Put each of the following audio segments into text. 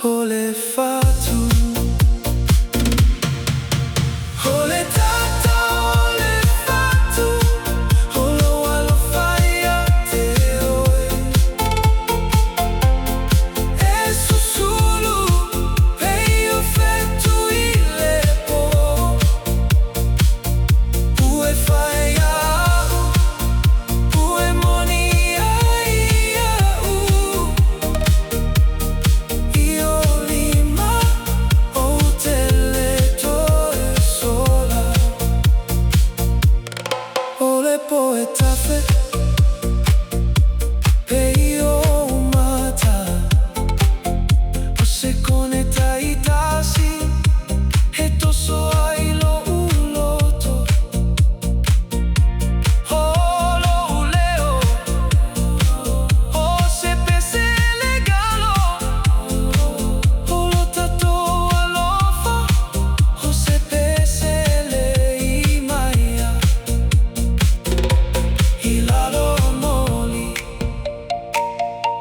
ole fatu. Ole tata, ole fatu, olo alofaya te oe. E susulu, pei o fetu ile po. Ue faya, ue moni ai au. Io lima, o tele toe sola. Ole poetafe, pei o mata. O se coneta itasi, e toso ai lo uloto. Olo uleo, o se pese legalo. Olo tato alofa, o se pese le imaya. Hilalo moli,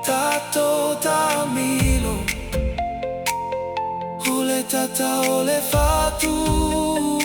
tato tamilo. Ole tata, ole fatu.